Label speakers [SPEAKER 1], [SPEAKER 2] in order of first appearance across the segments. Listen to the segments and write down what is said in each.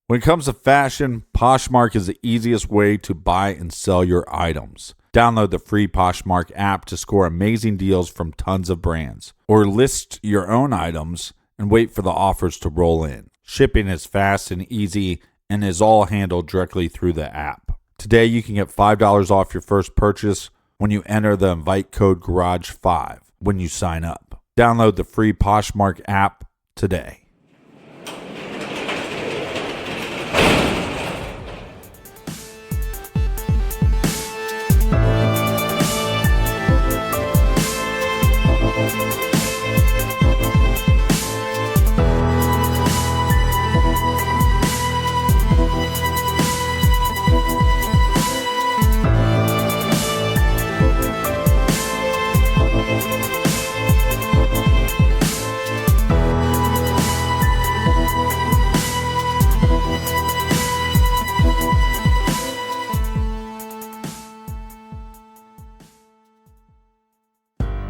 [SPEAKER 1] When it comes to fashion, Poshmark is the easiest way to buy and sell your items. Download the free Poshmark app to score amazing deals from tons of brands. Or list your own items and wait for the offers to roll in. Shipping is fast and easy and is all handled directly through the app. Today you can get $5 off your first purchase when you enter the invite code GARAGE5 when you sign up. Download the free Poshmark app today.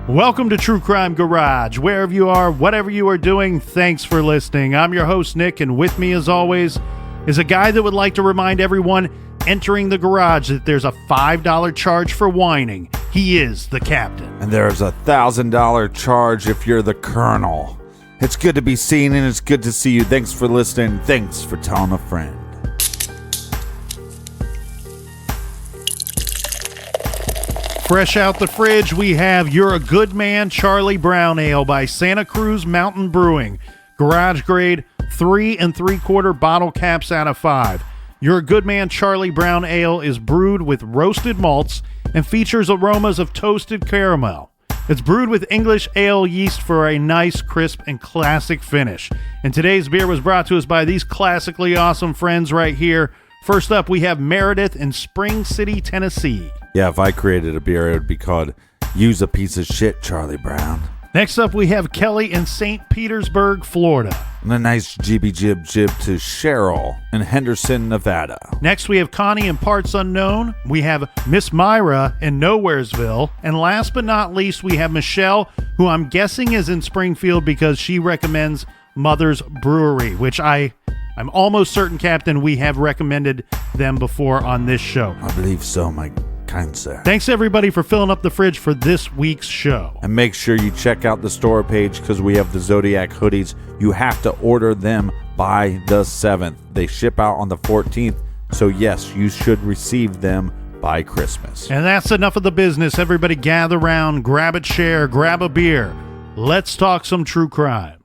[SPEAKER 2] Welcome to True Crime Garage. Wherever you are, whatever you are doing, thanks for listening. I'm your host, Nick, and with me, as always, is a guy that would like to remind everyone entering the garage that there's a $5 charge for whining. He is the captain.
[SPEAKER 1] And there's a $1,000 charge if you're the colonel. It's good to be seen, and it's good to see you. Thanks for listening. Thanks for telling a friend.
[SPEAKER 2] Fresh out the fridge, we have You're a Good Man, Charlie Brown Ale by Santa Cruz Mountain Brewing. Garage grade, 3 3/4 bottle caps out of 5. You're a Good Man, Charlie Brown Ale is brewed with roasted malts and features aromas of toasted caramel. It's brewed with English ale yeast for a nice, crisp, and classic finish. And today's beer was brought to us by these classically awesome friends right here. First up, we have Meredith in Spring City, Tennessee.
[SPEAKER 1] Yeah, if I created a beer, it would be called Use a Piece of Shit, Charlie Brown.
[SPEAKER 2] Next up, we have Kelly in St. Petersburg, Florida.
[SPEAKER 1] And a nice jibby jib jib to Cheryl in Henderson, Nevada.
[SPEAKER 2] Next, we have Connie in Parts Unknown. We have Miss Myra in Nowheresville. And last but not least, we have Michelle, who I'm guessing is in Springfield because she recommends Mother's Brewery, which I'm almost certain, Captain, we have recommended them before on this show.
[SPEAKER 1] I believe so, my kind sir.
[SPEAKER 2] Thanks, everybody, for filling up the fridge for this week's show.
[SPEAKER 1] And make sure you check out the store page because we have the Zodiac hoodies. You have to order them by the 7th. They ship out on the 14th. So, yes, you should receive them by Christmas.
[SPEAKER 2] And that's enough of the business. Everybody gather around, grab a chair, grab a beer. Let's talk some true crime.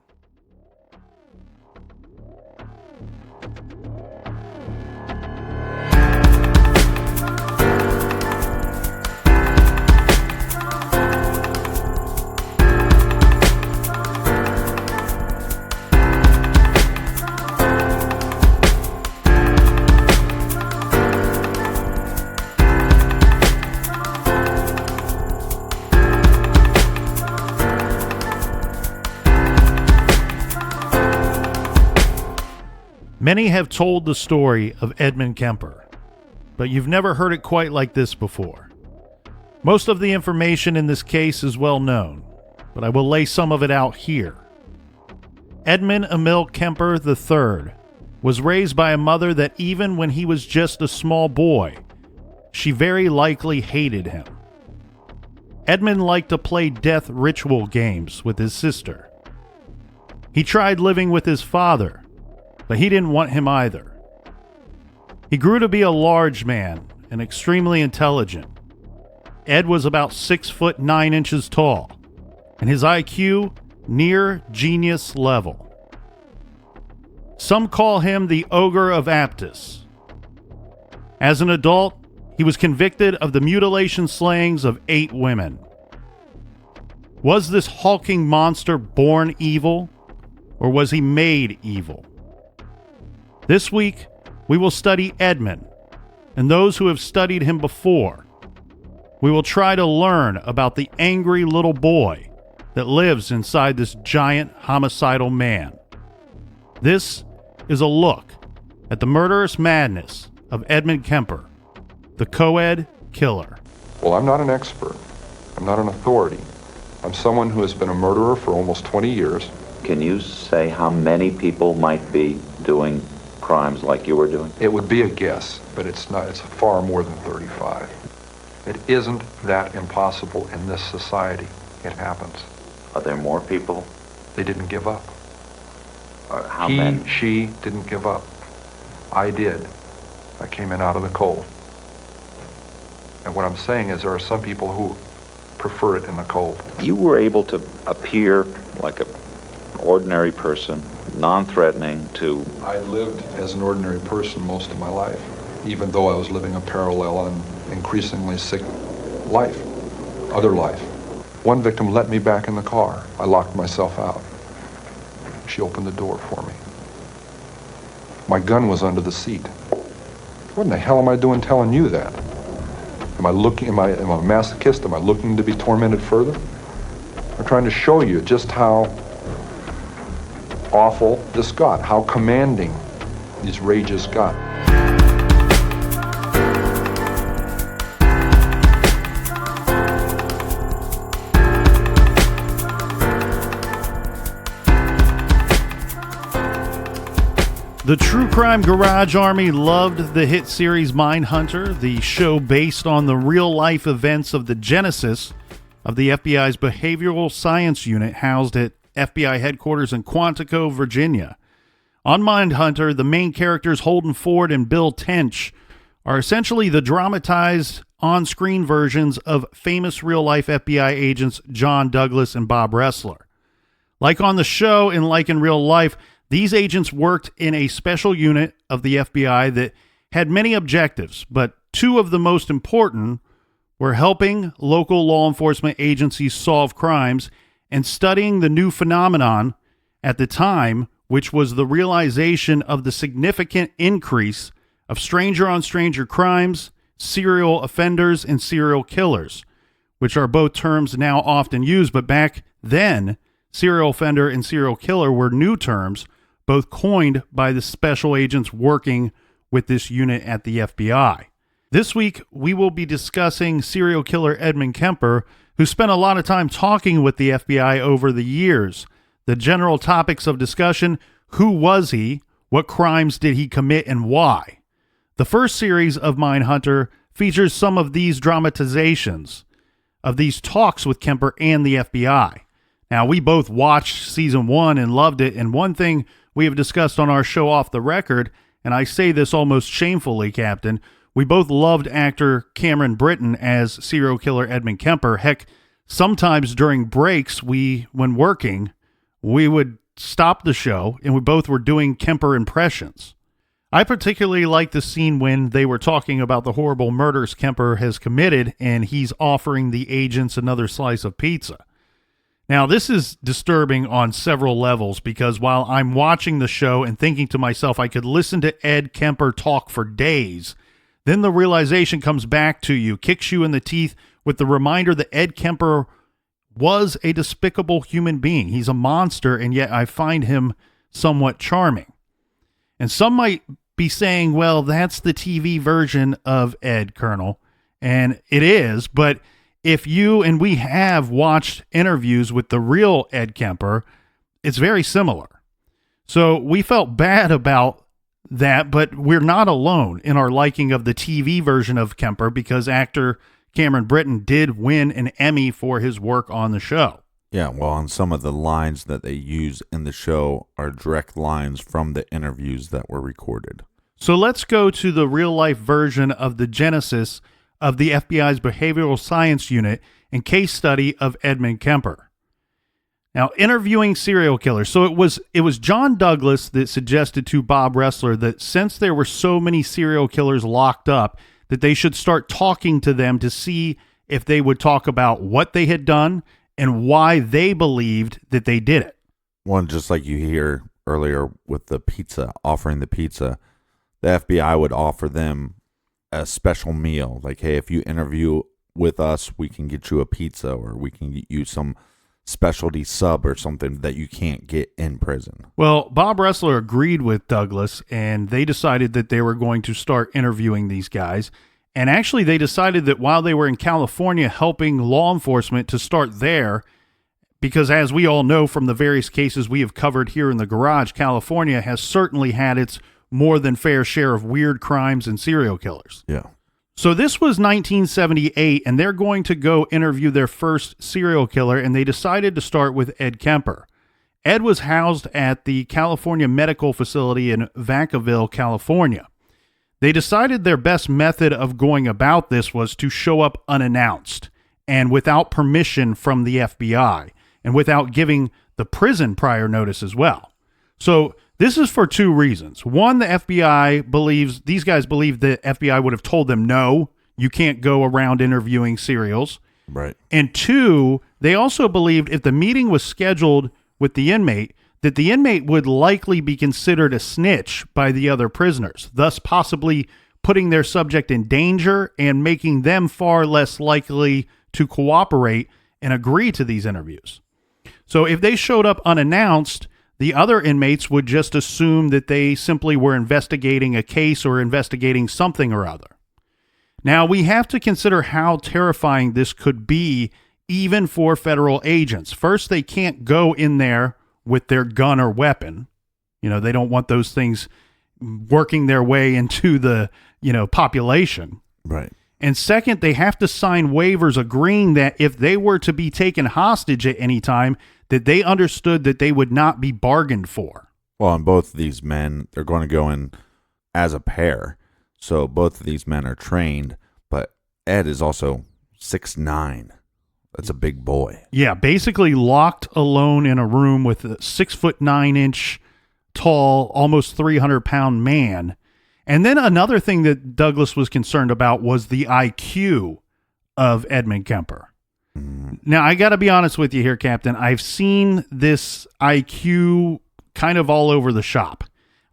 [SPEAKER 2] Many have told the story of Edmund Kemper, but you've never heard it quite like this before. Most of the information in this case is well known, but I will lay some of it out here. Edmund Emil Kemper III was raised by a mother that even when he was just a small boy, she very likely hated him. Edmund liked to play death ritual games with his sister. He tried living with his father, but he didn't want him either. He grew to be a large man and extremely intelligent. Ed was about 6 foot 9 inches tall, and his IQ near genius level. Some call him the Ogre of Aptus. As an adult, he was convicted of the mutilation slayings of 8 women. Was this hulking monster born evil, or was he made evil? This week, we will study Edmund and those who have studied him before. We will try to learn about the angry little boy that lives inside this giant homicidal man. This is a look at the murderous madness of Edmund Kemper, the co-ed killer.
[SPEAKER 3] Well, I'm not an expert. I'm not an authority. I'm someone who has been a murderer for almost 20 years.
[SPEAKER 4] Can you say how many people might be doing crimes like you were doing?
[SPEAKER 3] It would be a guess, but it's not. It's far more than 35. It isn't that impossible in this society. It happens.
[SPEAKER 4] Are there more people?
[SPEAKER 3] They didn't give up.
[SPEAKER 4] How many?
[SPEAKER 3] She didn't give up. I did. I came in out of the cold. And what I'm saying is there are some people who prefer it in the cold.
[SPEAKER 4] You were able to appear like an ordinary person, non-threatening to...
[SPEAKER 3] I lived as an ordinary person most of my life, even though I was living a parallel and increasingly sick life, other life. One victim let me back in the car. I locked myself out. She opened the door for me. My gun was under the seat. What in the hell am I doing telling you that? Am I a masochist? Am I looking to be tormented further? I'm trying to show you just how awful this got, how commanding these rages got.
[SPEAKER 2] The True Crime Garage Army loved the hit series Mindhunter, the show based on the real-life events of the genesis of the FBI's Behavioral Science Unit housed at FBI headquarters in Quantico, Virginia. On Mindhunter, the main characters Holden Ford and Bill Tench are essentially the dramatized on-screen versions of famous real-life FBI agents John Douglas and Bob Ressler. Like on the show and like in real life, these agents worked in a special unit of the FBI that had many objectives, but two of the most important were helping local law enforcement agencies solve crimes and studying the new phenomenon at the time, which was the realization of the significant increase of stranger-on-stranger crimes, serial offenders, and serial killers, which are both terms now often used, but back then, serial offender and serial killer were new terms, both coined by the special agents working with this unit at the FBI. This week, we will be discussing serial killer Edmund Kemper, who spent a lot of time talking with the FBI over the years. The general topics of discussion: who was he, what crimes did he commit, and why? The first series of Mindhunter features some of these dramatizations of these talks with Kemper and the FBI. Now, we both watched season 1 and loved it, and one thing we have discussed on our show Off the Record, and I say this almost shamefully, Captain, we both loved actor Cameron Britton as serial killer Edmund Kemper. Heck, sometimes during breaks, when working, we would stop the show, and we both were doing Kemper impressions. I particularly like the scene when they were talking about the horrible murders Kemper has committed, and he's offering the agents another slice of pizza. Now, this is disturbing on several levels because while I'm watching the show and thinking to myself I could listen to Ed Kemper talk for days, then the realization comes back to you, kicks you in the teeth with the reminder that Ed Kemper was a despicable human being. He's a monster, and yet I find him somewhat charming. And some might be saying, well, that's the TV version of Ed, Colonel. And it is, but if you and we have watched interviews with the real Ed Kemper, it's very similar. So we felt bad about that, but we're not alone in our liking of the TV version of Kemper because actor Cameron Britton did win an Emmy for his work on the show.
[SPEAKER 1] Yeah, well, and some of the lines that they use in the show are direct lines from the interviews that were recorded.
[SPEAKER 2] So let's go to the real-life version of the genesis of the FBI's Behavioral Science Unit and case study of Edmund Kemper. Now, interviewing serial killers. So it was John Douglas that suggested to Bob Ressler that since there were so many serial killers locked up, that they should start talking to them to see if they would talk about what they had done and why they believed that they did it.
[SPEAKER 1] One, just like you hear earlier with the pizza, offering the pizza, the FBI would offer them a special meal. Like, hey, if you interview with us, we can get you a pizza, or we can get you some specialty sub or something that you can't get in prison.
[SPEAKER 2] Well, Bob Ressler agreed with Douglas, and they decided that they were going to start interviewing these guys. And actually, they decided that while they were in California helping law enforcement to start there, because as we all know from the various cases we have covered here in the garage, California has certainly had its more than fair share of weird crimes and serial killers.
[SPEAKER 1] Yeah.
[SPEAKER 2] So this was 1978, and they're going to go interview their first serial killer, and they decided to start with Ed Kemper. Ed was housed at the California Medical Facility in Vacaville, California. They decided their best method of going about this was to show up unannounced and without permission from the FBI and without giving the prison prior notice as well. So this is for two reasons. One, the FBI believes, these guys believe the FBI would have told them, no, you can't go around interviewing serials.
[SPEAKER 1] Right.
[SPEAKER 2] And two, they also believed if the meeting was scheduled with the inmate, that the inmate would likely be considered a snitch by the other prisoners, thus possibly putting their subject in danger and making them far less likely to cooperate and agree to these interviews. So if they showed up unannounced, the other inmates would just assume that they simply were investigating a case or investigating something or other. Now, we have to consider how terrifying this could be even for federal agents. First, they can't go in there with their gun or weapon. You know, they don't want those things working their way into the, population.
[SPEAKER 1] Right.
[SPEAKER 2] And second, they have to sign waivers agreeing that if they were to be taken hostage at any time, that they understood that they would not be bargained for.
[SPEAKER 1] Well, and both of these men, they're going to go in as a pair. So both of these men are trained, but Ed is also 6'9". That's a big boy.
[SPEAKER 2] Yeah, basically locked alone in a room with a 6'9" tall, almost 300-pound man. And then another thing that Douglas was concerned about was the IQ of Edmund Kemper. Now, I got to be honest with you here, Captain. I've seen this IQ kind of all over the shop.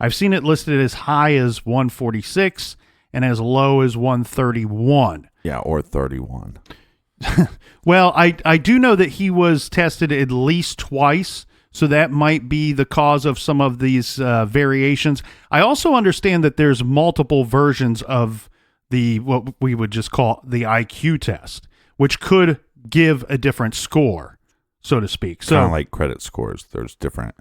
[SPEAKER 2] I've seen it listed as high as 146 and as low as 131.
[SPEAKER 1] Yeah, or 31.
[SPEAKER 2] Well, I do know that he was tested at least twice, so that might be the cause of some of these variations. I also understand that there's multiple versions of what we would just call the IQ test, which could give a different score, so to speak. So
[SPEAKER 1] kind of like credit scores. There's different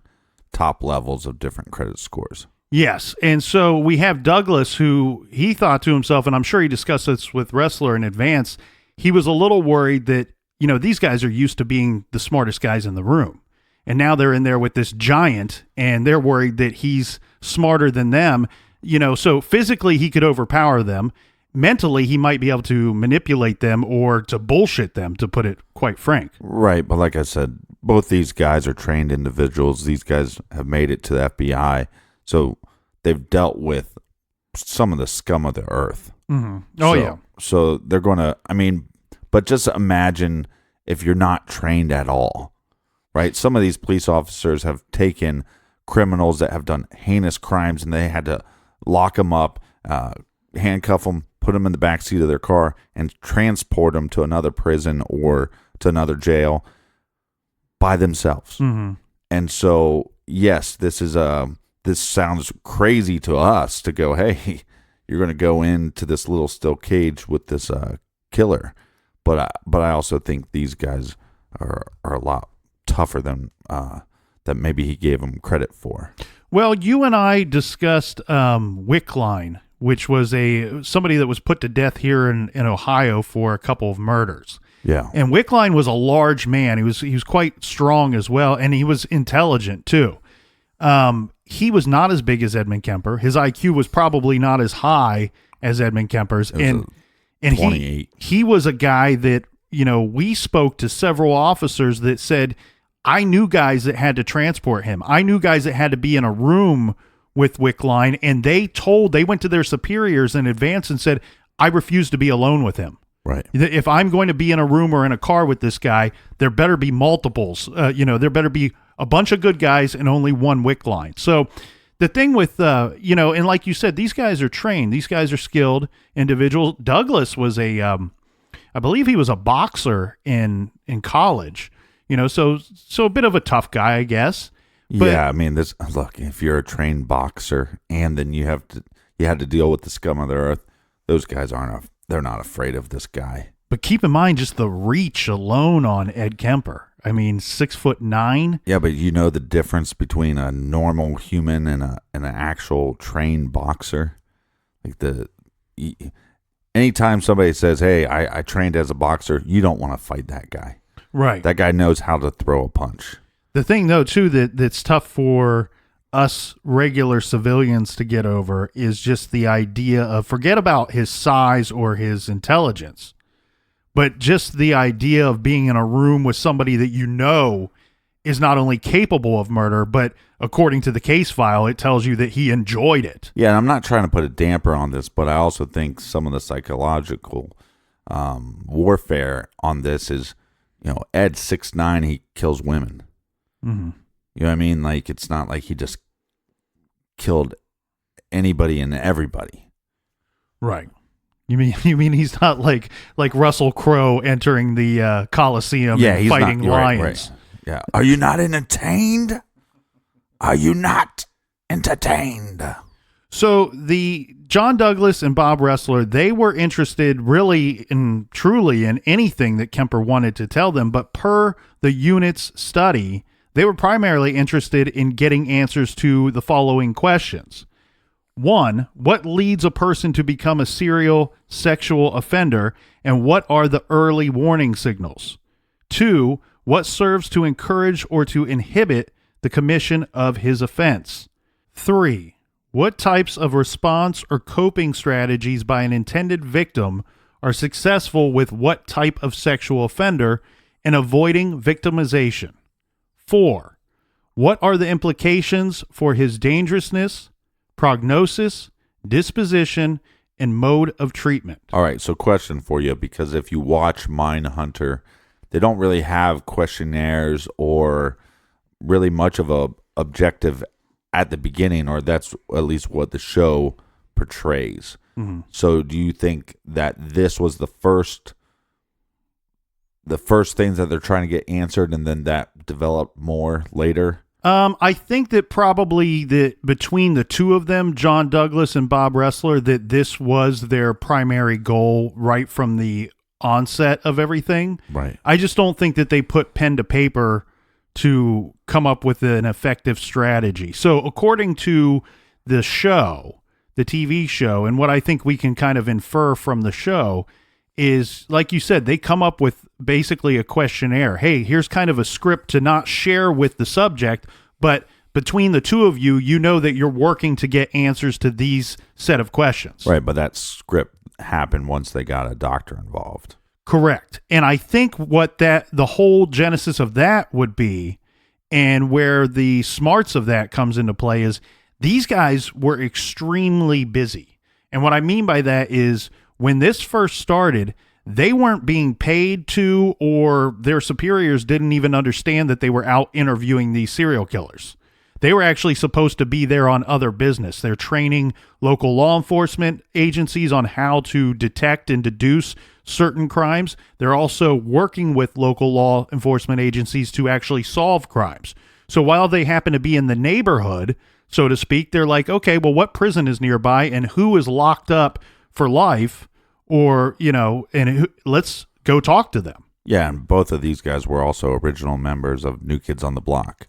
[SPEAKER 1] top levels of different credit scores.
[SPEAKER 2] Yes, and so we have Douglas, who he thought to himself, and I'm sure he discussed this with Ressler in advance, he was a little worried that, these guys are used to being the smartest guys in the room. And now they're in there with this giant, and they're worried that he's smarter than them. So physically he could overpower them. Mentally, he might be able to manipulate them or to bullshit them, to put it quite frank.
[SPEAKER 1] Right, but like I said, both these guys are trained individuals. These guys have made it to the FBI, so they've dealt with some of the scum of the earth.
[SPEAKER 2] Mm-hmm. Oh, yeah.
[SPEAKER 1] So they're going to, but just imagine if you're not trained at all, right? Some of these police officers have taken criminals that have done heinous crimes, and they had to lock them up, handcuff them, put them in the backseat of their car, and transport them to another prison or to another jail by themselves.
[SPEAKER 2] Mm-hmm.
[SPEAKER 1] And so, yes, this sounds crazy to us to go, hey, you're going to go into this little steel cage with this killer. But I also think these guys are a lot tougher than that maybe he gave them credit for.
[SPEAKER 2] Well, you and I discussed Wickline, which was somebody that was put to death here in Ohio for a couple of murders.
[SPEAKER 1] Yeah.
[SPEAKER 2] And Wickline was a large man. He was quite strong as well, and he was intelligent too. He was not as big as Edmund Kemper. His IQ was probably not as high as Edmund Kemper's. And
[SPEAKER 1] 28.
[SPEAKER 2] he was a guy that, we spoke to several officers that said, I knew guys that had to transport him. I knew guys that had to be in a room with Wickline, and they went to their superiors in advance and said, I refuse to be alone with him.
[SPEAKER 1] Right.
[SPEAKER 2] If I'm going to be in a room or in a car with this guy, there better be multiples. There better be a bunch of good guys and only one Wickline. So the thing with, and like you said, these guys are trained. These guys are skilled individuals. Douglas was I believe he was a boxer in college. So a bit of a tough guy, I guess. But,
[SPEAKER 1] yeah, look, if you're a trained boxer and then you had to deal with the scum of the earth, those guys they're not afraid of this guy.
[SPEAKER 2] But keep in mind just the reach alone on Ed Kemper. I mean, 6'9".
[SPEAKER 1] Yeah, but you know the difference between a normal human and an actual trained boxer? Anytime somebody says, hey, I trained as a boxer, you don't want to fight that guy.
[SPEAKER 2] Right.
[SPEAKER 1] That guy knows how to throw a punch.
[SPEAKER 2] The thing, though, too, that's tough for us regular civilians to get over is just the idea of, forget about his size or his intelligence, but just the idea of being in a room with somebody that you know is not only capable of murder, but according to the case file, it tells you that he enjoyed it.
[SPEAKER 1] Yeah, and I'm not trying to put a damper on this, but I also think some of the psychological warfare on this is, Ed's 6'9", he kills women.
[SPEAKER 2] Mm-hmm.
[SPEAKER 1] You know what I mean? Like, it's not like he just killed anybody and everybody.
[SPEAKER 2] Right. You mean he's not like Russell Crowe entering the Coliseum and fighting lions?
[SPEAKER 1] Right. Yeah. Are you not entertained? Are you not entertained?
[SPEAKER 2] So the John Douglas and Bob Ressler, they were interested really and truly in anything that Kemper wanted to tell them, but per the unit's study, they were primarily interested in getting answers to the following questions. 1, what leads a person to become a serial sexual offender, and what are the early warning signals? 2, what serves to encourage or to inhibit the commission of his offense? 3, what types of response or coping strategies by an intended victim are successful with what type of sexual offender in avoiding victimization? 4, what are the implications for his dangerousness, prognosis, disposition, and mode of treatment?
[SPEAKER 1] All right, so question for you, because if you watch Mindhunter, they don't really have questionnaires or really much of a objective at the beginning, or that's at least what the show portrays.
[SPEAKER 2] Mm-hmm.
[SPEAKER 1] So do you think that this was the first things that they're trying to get answered, and then that developed more later?
[SPEAKER 2] I think that probably that between the two of them, John Douglas and Bob Ressler, that this was their primary goal right from the onset of everything.
[SPEAKER 1] Right.
[SPEAKER 2] I just don't think that they put pen to paper to come up with an effective strategy. So according to the show, the TV show, and what I think we can kind of infer from the show is, like you said, they come up with basically a questionnaire. Hey, here's kind of a script to not share with the subject, but between the two of you, you know that you're working to get answers to these set of questions.
[SPEAKER 1] Right, but that script happened once they got a doctor involved.
[SPEAKER 2] Correct. And I think what the whole genesis of that would be, and where the smarts of that comes into play, is these guys were extremely busy. And what I mean by that is, when this first started, they weren't being paid to, or their superiors didn't even understand that they were out interviewing these serial killers. They were actually supposed to be there on other business. They're training local law enforcement agencies on how to detect and deduce certain crimes. They're also working with local law enforcement agencies to actually solve crimes. So while they happen to be in the neighborhood, so to speak, they're like, okay, well, what prison is nearby and who is locked up for life? Or, let's go talk to them.
[SPEAKER 1] Yeah, and both of these guys were also original members of New Kids on the Block.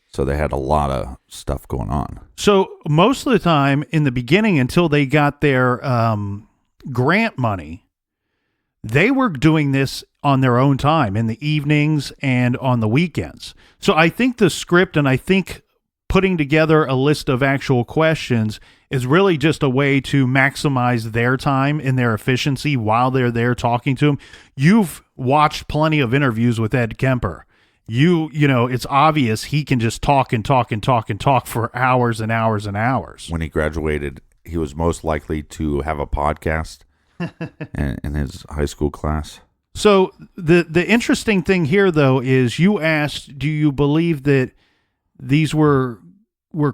[SPEAKER 1] So they had a lot of stuff going on.
[SPEAKER 2] So most of the time in the beginning, until they got their grant money, they were doing this on their own time in the evenings and on the weekends. So I think the script, and I think putting together a list of actual questions is really just a way to maximize their time and their efficiency while they're there talking to them. You've watched plenty of interviews with Ed Kemper. You know, it's obvious he can just talk and talk and talk and talk for hours and hours and hours.
[SPEAKER 1] When he graduated, he was most likely to have a podcast in his high school class.
[SPEAKER 2] So the interesting thing here, though, is you asked, do you believe that these were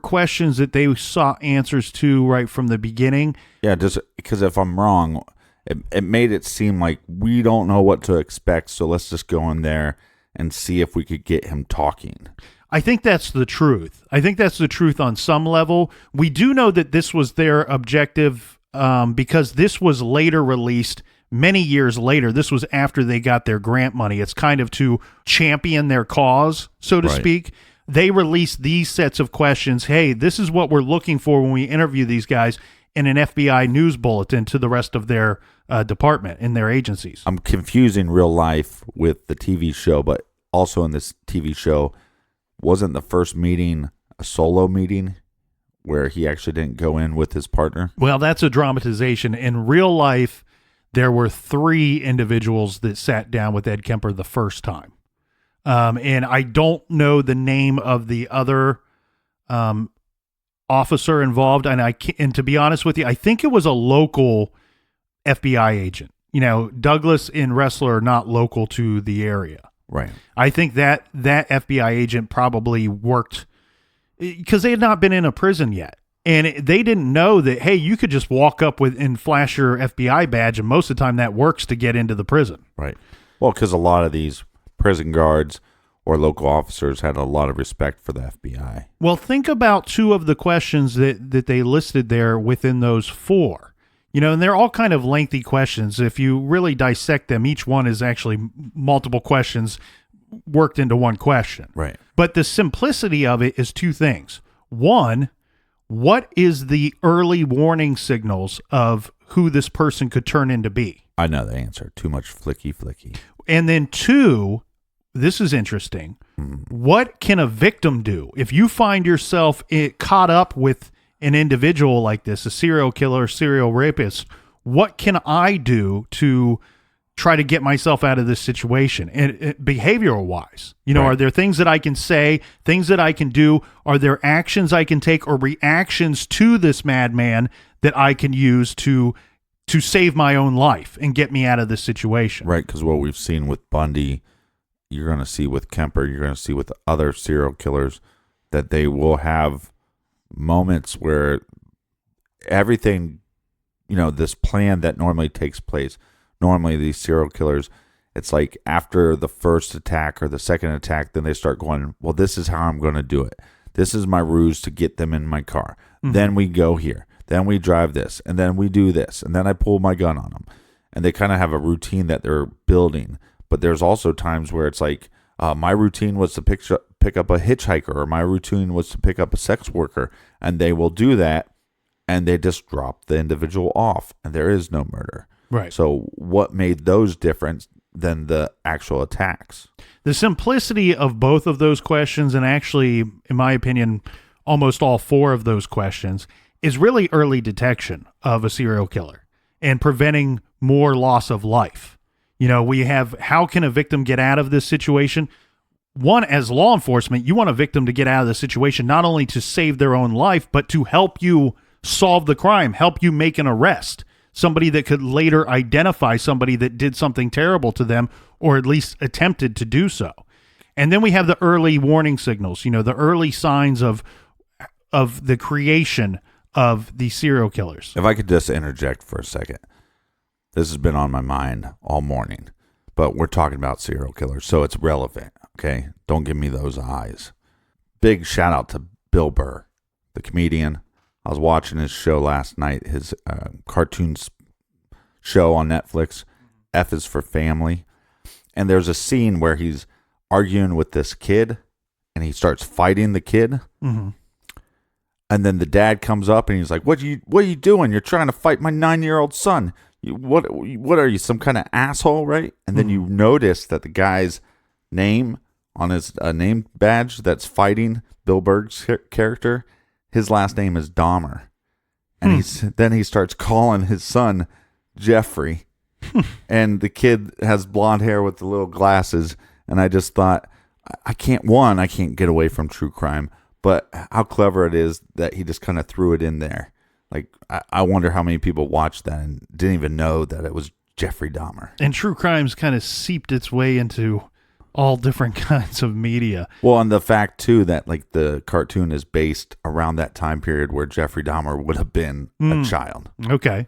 [SPEAKER 2] questions that they sought answers to right from the beginning?
[SPEAKER 1] Yeah, just because if I'm wrong, it made it seem like we don't know what to expect, so let's just go in there and see if we could get him talking.
[SPEAKER 2] I think that's the truth. I think that's the truth on some level. We do know that this was their objective because this was later released many years later. This was after they got their grant money. It's kind of to champion their cause, so to speak. They released these sets of questions. Hey, this is what we're looking for when we interview these guys, in an FBI news bulletin to the rest of their department in their agencies.
[SPEAKER 1] I'm confusing real life with the TV show, but also in this TV show, wasn't the first meeting a solo meeting where he actually didn't go in with his partner?
[SPEAKER 2] Well, that's a dramatization. In real life, there were 3 individuals that sat down with Ed Kemper the first time. And I don't know the name of the other officer involved, and to be honest with you, I think it was a local FBI agent. You know, Douglas and Ressler are not local to the area.
[SPEAKER 1] Right.
[SPEAKER 2] I think that FBI agent probably worked because they had not been in a prison yet. And they didn't know that, hey, you could just walk up with and flash your FBI badge, and most of the time that works to get into the prison.
[SPEAKER 1] Right. Well, because a lot of these prison guards or local officers had a lot of respect for the FBI.
[SPEAKER 2] Well, think about 2 of the questions that they listed there within those 4. You know, and they're all kind of lengthy questions. If you really dissect them, each one is actually multiple questions worked into one question.
[SPEAKER 1] Right.
[SPEAKER 2] But the simplicity of it is 2 things. One, what is the early warning signals of who this person could turn into be?
[SPEAKER 1] I know the answer. Too much flicky.
[SPEAKER 2] And then 2, this is interesting. What can a victim do if you find yourself caught up with an individual like this, a serial killer, serial rapist? What can I do to try to get myself out of this situation? And behavioral wise, you know,
[SPEAKER 1] Right.
[SPEAKER 2] Are there things that I can say, things that I can do? Are there actions I can take or reactions to this madman that I can use to save my own life and get me out of this situation?
[SPEAKER 1] Right, because what we've seen with Bundy, you're going to see with Kemper, you're going to see with other serial killers, that they will have moments where everything, you know, this plan that normally takes place, normally these serial killers, it's like after the first attack or the second attack, then they start going, well, this is how I'm going to do it. This is my ruse to get them in my car. Then we go here. Then we drive this. And then we do this. And then I pull my gun on them. And they kind of have a routine that they're building. But there's also times where it's like, my routine was to pick up a hitchhiker, or my routine was to pick up a sex worker. And they will do that. And they just drop the individual off. And there is no murder.
[SPEAKER 2] Right.
[SPEAKER 1] So what made those different than the actual attacks?
[SPEAKER 2] The simplicity of both of those questions, and actually, in my opinion, almost all 4 of those questions, is really early detection of a serial killer and preventing more loss of life. You know, we have, how can a victim get out of this situation? One, as law enforcement, you want a victim to get out of the situation not only to save their own life, but to help you solve the crime, help you make an arrest. Somebody that could later identify somebody that did something terrible to them, or at least attempted to do so. And then we have the early warning signals, you know, the early signs of the creation of the serial killers.
[SPEAKER 1] If I could just interject for a second. This has been on my mind all morning, but we're talking about serial killers, so it's relevant, okay? Don't give me those eyes. Big shout out to Bill Burr, the comedian. I was watching his show last night, his cartoons show on Netflix, F is for Family. And there's a scene where he's arguing with this kid, and he starts fighting the kid.
[SPEAKER 2] Mm-hmm.
[SPEAKER 1] And then the dad comes up, and he's like, "What are you doing? You're trying to fight my 9-year-old son. What are you, some kind of asshole, right?" And then you notice that the guy's name on his name badge that's fighting Bill Burr's character, his last name is Dahmer. And then he starts calling his son Jeffrey. And the kid has blonde hair with the little glasses. And I just thought, I can't get away from true crime, but how clever it is that he just kind of threw it in there. Like, I wonder how many people watched that and didn't even know that it was Jeffrey Dahmer.
[SPEAKER 2] And true crime's kind of seeped its way into all different kinds of media.
[SPEAKER 1] Well, and the fact, too, that like the cartoon is based around that time period where Jeffrey Dahmer would have been a child.
[SPEAKER 2] Okay.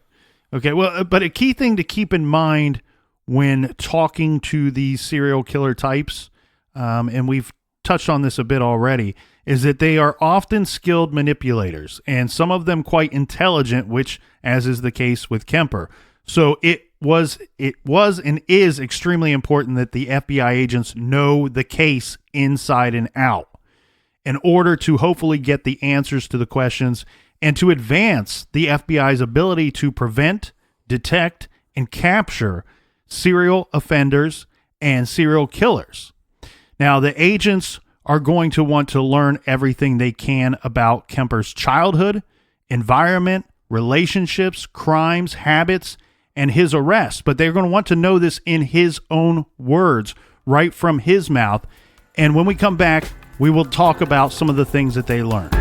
[SPEAKER 2] Well, but a key thing to keep in mind when talking to these serial killer types, and we've touched on this a bit already, is that they are often skilled manipulators, and some of them quite intelligent, which, as is the case with Kemper. So it was and is extremely important that the FBI agents know the case inside and out in order to hopefully get the answers to the questions and to advance the FBI's ability to prevent, detect, and capture serial offenders and serial killers. Now, the agents are going to want to learn everything they can about Kemper's childhood, environment, relationships, crimes, habits, and his arrest. But they're going to want to know this in his own words, right from his mouth. And when we come back, we will talk about some of the things that they learned.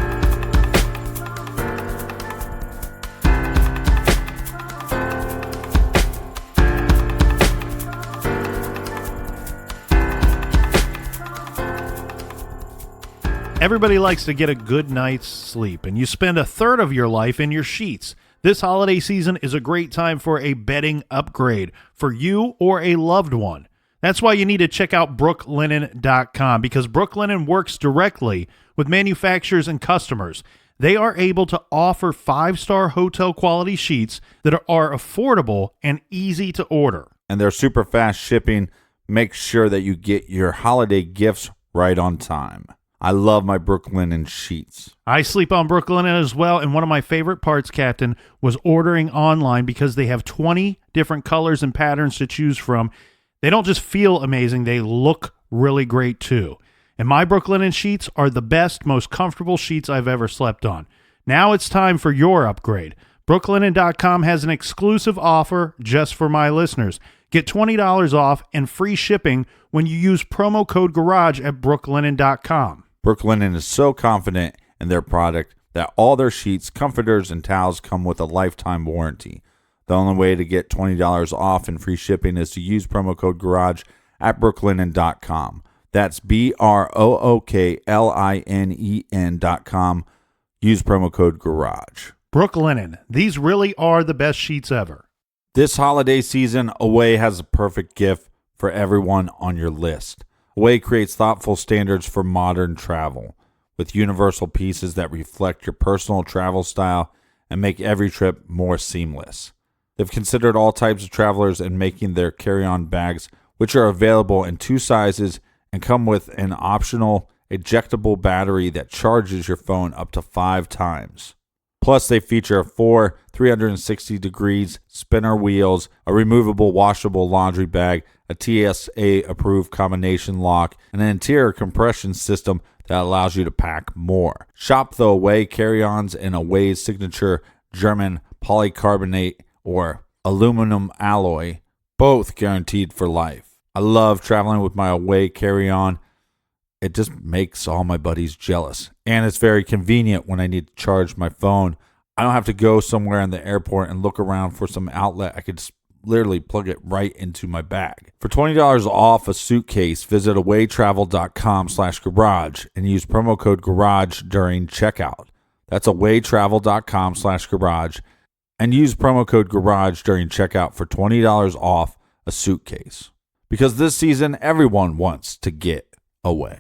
[SPEAKER 2] Everybody likes to get a good night's sleep, and you spend a third of your life in your sheets. This holiday season is a great time for a bedding upgrade for you or a loved one. That's why you need to check out brooklinen.com, because Brooklinen works directly with manufacturers and customers. They are able to offer 5-star hotel quality sheets that are affordable and easy to order.
[SPEAKER 1] And their super fast shipping makes sure that you get your holiday gifts right on time. I love my Brooklinen sheets.
[SPEAKER 2] I sleep on Brooklinen as well, and one of my favorite parts, Captain, was ordering online because they have 20 different colors and patterns to choose from. They don't just feel amazing, they look really great too. And my Brooklinen sheets are the best, most comfortable sheets I've ever slept on. Now it's time for your upgrade. Brooklinen.com has an exclusive offer just for my listeners. Get $20 off and free shipping when you use promo code GARAGE at brooklinen.com.
[SPEAKER 1] Brooklinen is so confident in their product that all their sheets, comforters, and towels come with a lifetime warranty. The only way to get $20 off and free shipping is to use promo code GARAGE at brooklinen.com. That's BROOKLINEN.com. Use promo code GARAGE.
[SPEAKER 2] Brooklinen. These really are the best sheets ever.
[SPEAKER 1] This holiday season, Away has a perfect gift for everyone on your list. Away creates thoughtful standards for modern travel, with universal pieces that reflect your personal travel style and make every trip more seamless. They've considered all types of travelers in making their carry-on bags, which are available in 2 sizes and come with an optional ejectable battery that charges your phone up to 5 times. Plus, they feature 4 360 degrees spinner wheels, a removable washable laundry bag, a TSA-approved combination lock, and an interior compression system that allows you to pack more. Shop the Away carry-ons in Away's signature German polycarbonate or aluminum alloy, both guaranteed for life. I love traveling with my Away carry-on. It just makes all my buddies jealous. And it's very convenient when I need to charge my phone. I don't have to go somewhere in the airport and look around for some outlet. I could just literally plug it right into my bag. For $20 off a suitcase, visit awaytravel.com/garage and use promo code GARAGE during checkout. That's awaytravel.com/garage and use promo code GARAGE during checkout for $20 off a suitcase. Because this season, everyone wants to get away.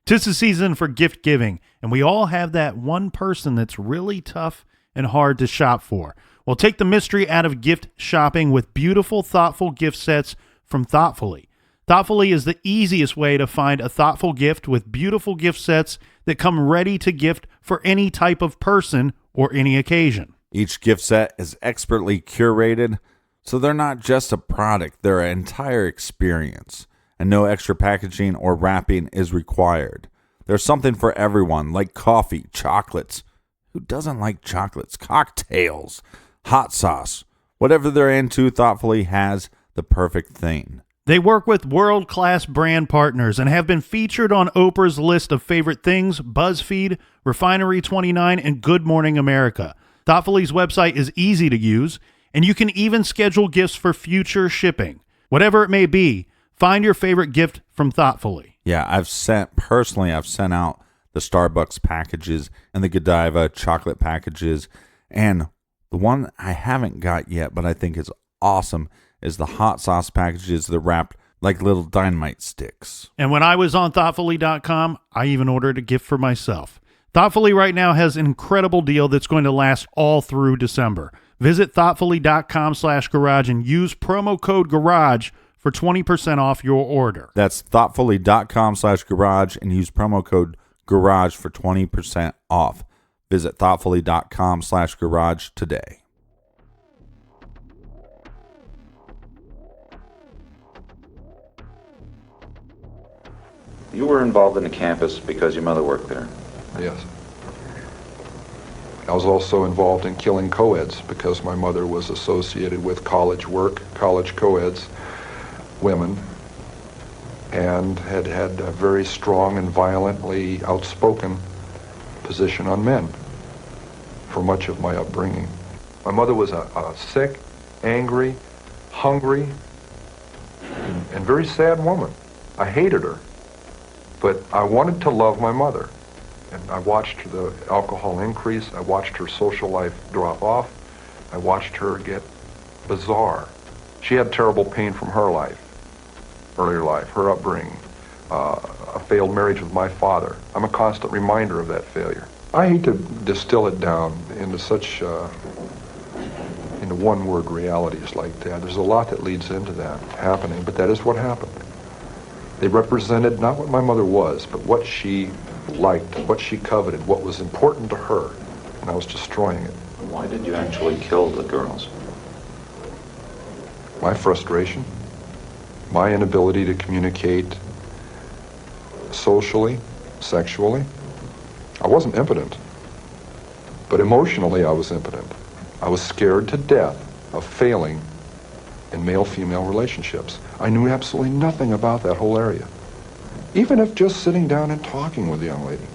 [SPEAKER 2] 'Tis the season for gift giving, and we all have that one person that's really tough and hard to shop for. Well, take the mystery out of gift shopping with beautiful, thoughtful gift sets from Thoughtfully. Thoughtfully is the easiest way to find a thoughtful gift with beautiful gift sets that come ready to gift for any type of person or any occasion.
[SPEAKER 1] Each gift set is expertly curated, so they're not just a product, they're an entire experience. And no extra packaging or wrapping is required. There's something for everyone, like coffee, chocolates. Who doesn't like chocolates? Cocktails, hot sauce. Whatever they're into, Thoughtfully has the perfect thing.
[SPEAKER 2] They work with world-class brand partners and have been featured on Oprah's list of favorite things, BuzzFeed, Refinery29, and Good Morning America. Thoughtfully's website is easy to use, and you can even schedule gifts for future shipping. Whatever it may be, find your favorite gift from Thoughtfully.
[SPEAKER 1] Yeah, I've sent out the Starbucks packages and the Godiva chocolate packages. And the one I haven't got yet, but I think is awesome, is the hot sauce packages that are wrapped like little dynamite sticks.
[SPEAKER 2] And when I was on Thoughtfully.com, I even ordered a gift for myself. Thoughtfully right now has an incredible deal that's going to last all through December. Visit thoughtfully.com/garage and use promo code garage for 20% off your order.
[SPEAKER 1] That's thoughtfully.com/garage and use promo code garage for 20% off. Visit thoughtfully.com/garage today.
[SPEAKER 4] You were involved in the campus because your mother worked there.
[SPEAKER 3] Yes. I was also involved in killing co-eds because my mother was associated with college work, college co-eds, women, and had a very strong and violently outspoken position on men for much of my upbringing. My mother was a sick, angry, hungry, and very sad woman. I hated her, but I wanted to love my mother. And I watched the alcohol increase. I watched her social life drop off. I watched her get bizarre. She had terrible pain from her life, earlier life, her upbringing, a failed marriage with my father. I'm a constant reminder of that failure. I hate to distill it down into such, into one-word realities like that. There's a lot that leads into that happening, but that is what happened. They represented not what my mother was, but what she liked, what she coveted, what was important to her, and I was destroying it.
[SPEAKER 4] Why did you actually kill the girls?
[SPEAKER 3] My frustration, my inability to communicate socially, sexually. I wasn't impotent, but emotionally I was impotent. I was scared to death of failing in male-female relationships. I knew absolutely nothing about that whole area. Even if just sitting down and talking with a young lady.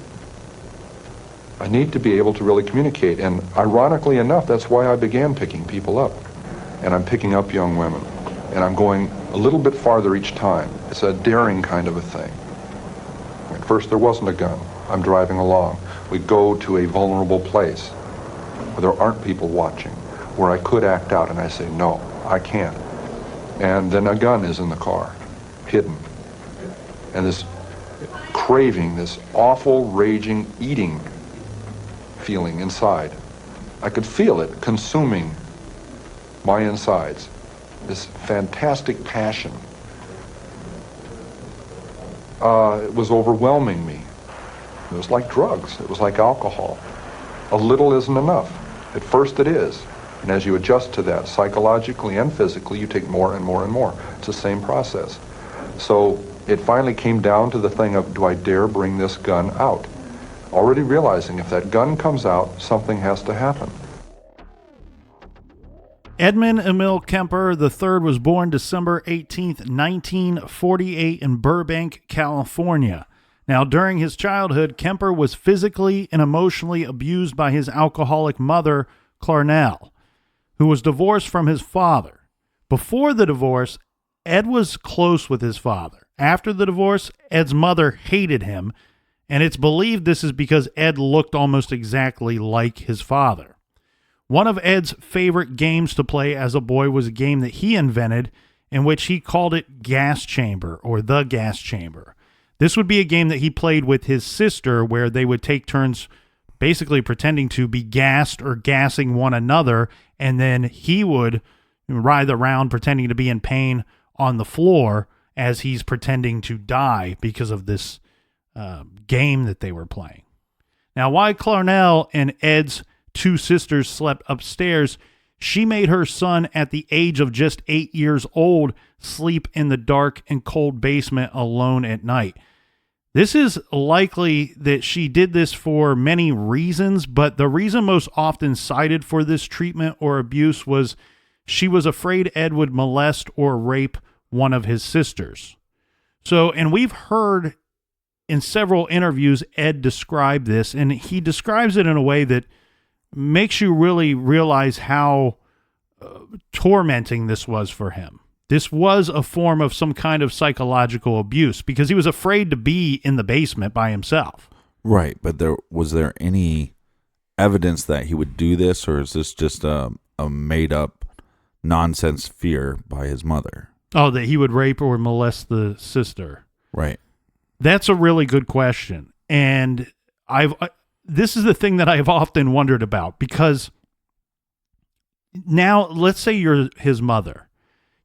[SPEAKER 3] I need to be able to really communicate, and ironically enough, that's why I began picking people up. And I'm picking up young women, and I'm going a little bit farther each time. It's a daring kind of a thing. At first there wasn't a gun. I'm driving along. We go to a vulnerable place where there aren't people watching, where I could act out, and I say, no, I can't. And then a gun is in the car, hidden. And this craving, this awful, raging, eating feeling inside. I could feel it consuming my insides. This fantastic passion. It was overwhelming me. It was like drugs. It was like alcohol. A little isn't enough. At first it is. And as you adjust to that, psychologically and physically, you take more and more and more. It's the same process. So it finally came down to the thing of, do I dare bring this gun out? Already realizing if that gun comes out, something has to happen.
[SPEAKER 2] Edmund Emil Kemper III was born December 18th, 1948 in Burbank, California. Now, during his childhood, Kemper was physically and emotionally abused by his alcoholic mother, Clarnell, who was divorced from his father. Before the divorce, Ed was close with his father. After the divorce, Ed's mother hated him, and it's believed this is because Ed looked almost exactly like his father. One of Ed's favorite games to play as a boy was a game that he invented, in which he called it Gas Chamber, or The Gas Chamber. This would be a game that he played with his sister, where they would take turns basically pretending to be gassed or gassing one another, and then he would writhe around pretending to be in pain on the floor as he's pretending to die because of this game that they were playing. Now, while Clarnell and Ed's two sisters slept upstairs, she made her son, at the age of just 8 years old, sleep in the dark and cold basement alone at night. This is likely that she did this for many reasons, but the reason most often cited for this treatment or abuse was she was afraid Ed would molest or rape one of his sisters. So, and we've heard in several interviews Ed describe this, and he describes it in a way that makes you really realize how tormenting this was for him. This was a form of some kind of psychological abuse because he was afraid to be in the basement by himself.
[SPEAKER 1] Right, but was there any evidence that he would do this, or is this just a made-up nonsense fear by his mother?
[SPEAKER 2] Oh, that he would rape or molest the sister.
[SPEAKER 1] Right.
[SPEAKER 2] That's a really good question. And this is the thing that I've often wondered about, because now let's say you're his mother.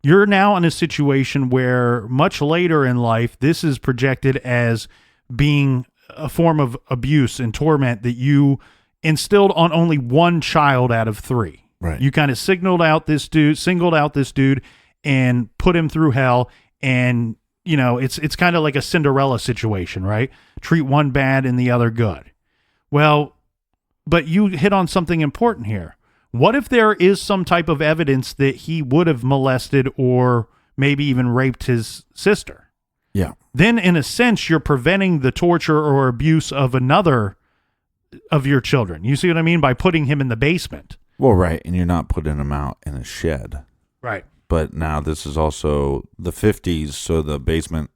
[SPEAKER 2] You're now in a situation where much later in life, this is projected as being a form of abuse and torment that you instilled on only one child out of three.
[SPEAKER 1] Right.
[SPEAKER 2] You kind of singled out this dude and put him through hell. And, you know, it's kind of like a Cinderella situation, right? Treat one bad and the other good. Well, but you hit on something important here. What if there is some type of evidence that he would have molested or maybe even raped his sister?
[SPEAKER 1] Yeah.
[SPEAKER 2] Then, in a sense, you're preventing the torture or abuse of another of your children. You see what I mean? By putting him in the basement.
[SPEAKER 1] Well, right. And you're not putting him out in a shed.
[SPEAKER 2] Right.
[SPEAKER 1] But now this is also the 50s, so the basement,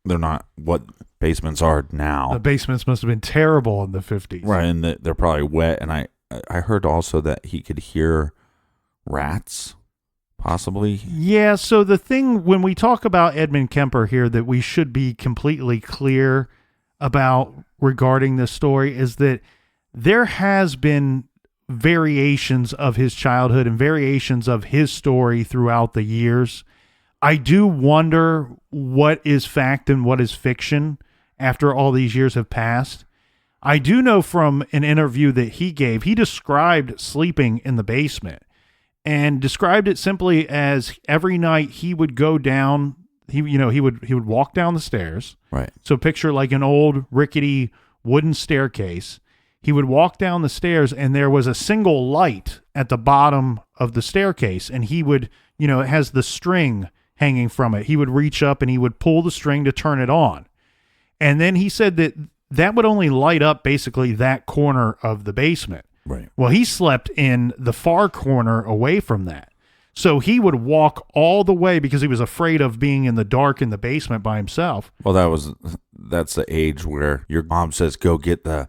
[SPEAKER 1] they're not what basements are now.
[SPEAKER 2] The basements must have been terrible in the 50s.
[SPEAKER 1] Right, and they're probably wet. And I heard also that he could hear rats, possibly.
[SPEAKER 2] Yeah, so the thing, when we talk about Edmund Kemper here, that we should be completely clear about regarding this story is that there has been variations of his childhood and variations of his story throughout the years. I do wonder what is fact and what is fiction after all these years have passed. I do know from an interview that he gave, he described sleeping in the basement and described it simply as every night he would go down, he would walk down the stairs.
[SPEAKER 1] Right.
[SPEAKER 2] So picture like an old rickety wooden staircase. He would walk down the stairs and there was a single light at the bottom of the staircase, and he would, it has the string hanging from it. He would reach up and he would pull the string to turn it on. And then he said that would only light up basically that corner of the basement.
[SPEAKER 1] Right.
[SPEAKER 2] Well, he slept in the far corner away from that. So he would walk all the way because he was afraid of being in the dark in the basement by himself.
[SPEAKER 1] Well, that's the age where your mom says, go get a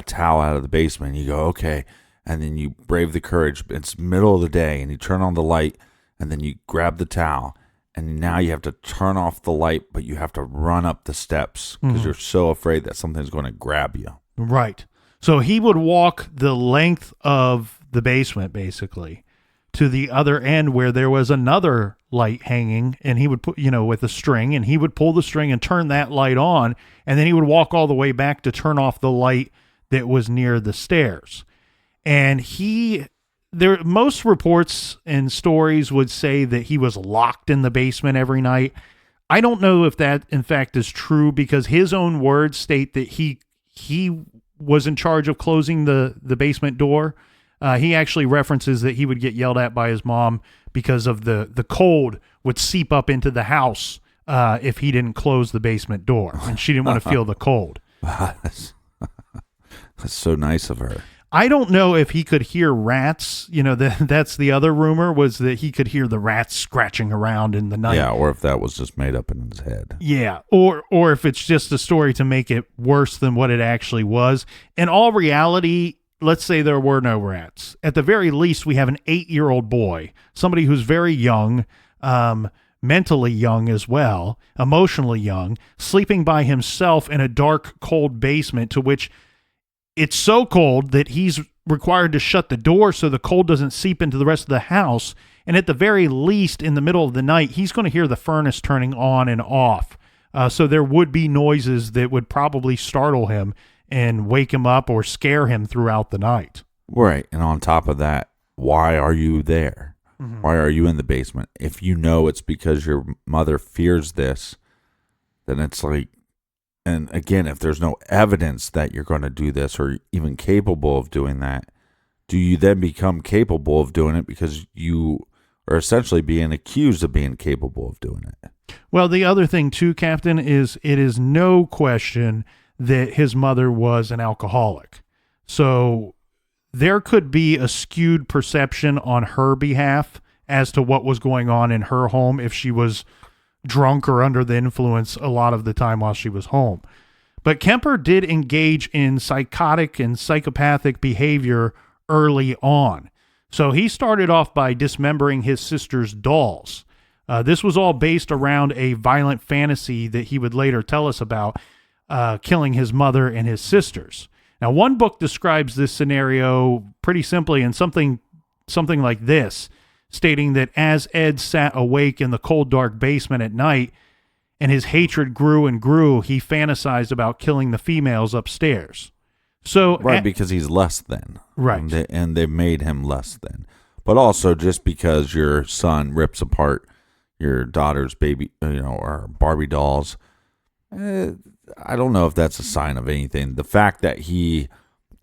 [SPEAKER 1] towel out of the basement. You go, okay. And then you brave the courage. It's middle of the day and you turn on the light and then you grab the towel. And now you have to turn off the light, but you have to run up the steps because you're so afraid that something's going to grab you. Right.
[SPEAKER 2] So he would walk the length of the basement, basically, to the other end where there was another light hanging, and he would put, with a string, and he would pull the string and turn that light on, and then he would walk all the way back to turn off the light that was near the stairs. And most reports and stories would say that he was locked in the basement every night. I don't know if that, in fact, is true because his own words state that he was in charge of closing the basement door. He actually references that he would get yelled at by his mom because of the cold would seep up into the house if he didn't close the basement door, and she didn't want to feel the cold.
[SPEAKER 1] That's so nice of her.
[SPEAKER 2] I don't know if he could hear rats. That's the other rumor, was that he could hear the rats scratching around in the night.
[SPEAKER 1] Yeah, or if that was just made up in his head.
[SPEAKER 2] Yeah, or if it's just a story to make it worse than what it actually was. In all reality, let's say there were no rats. At the very least, we have an 8-year-old boy, somebody who's very young, mentally young as well, emotionally young, sleeping by himself in a dark, cold basement to which it's so cold that he's required to shut the door so the cold doesn't seep into the rest of the house. And at the very least, in the middle of the night, he's going to hear the furnace turning on and off. So there would be noises that would probably startle him and wake him up or scare him throughout the night.
[SPEAKER 1] Right. And on top of that, why are you there? Mm-hmm. Why are you in the basement? If you know it's because your mother fears this, then it's like, and again, if there's no evidence that you're going to do this or even capable of doing that, do you then become capable of doing it because you are essentially being accused of being capable of doing it?
[SPEAKER 2] Well, the other thing too, Captain, is it is no question that his mother was an alcoholic. So there could be a skewed perception on her behalf as to what was going on in her home if she was drunk or under the influence a lot of the time while she was home. But Kemper did engage in psychotic and psychopathic behavior early on. So he started off by dismembering his sister's dolls. This was all based around a violent fantasy that he would later tell us about, killing his mother and his sisters. Now, one book describes this scenario pretty simply, and something something like this, stating that as Ed sat awake in the cold, dark basement at night and his hatred grew and grew, he fantasized about killing the females upstairs. So
[SPEAKER 1] right, because he's less than.
[SPEAKER 2] Right.
[SPEAKER 1] And they've made him less than. But also, just because your son rips apart your daughter's baby, or Barbie dolls, I don't know if that's a sign of anything. The fact that he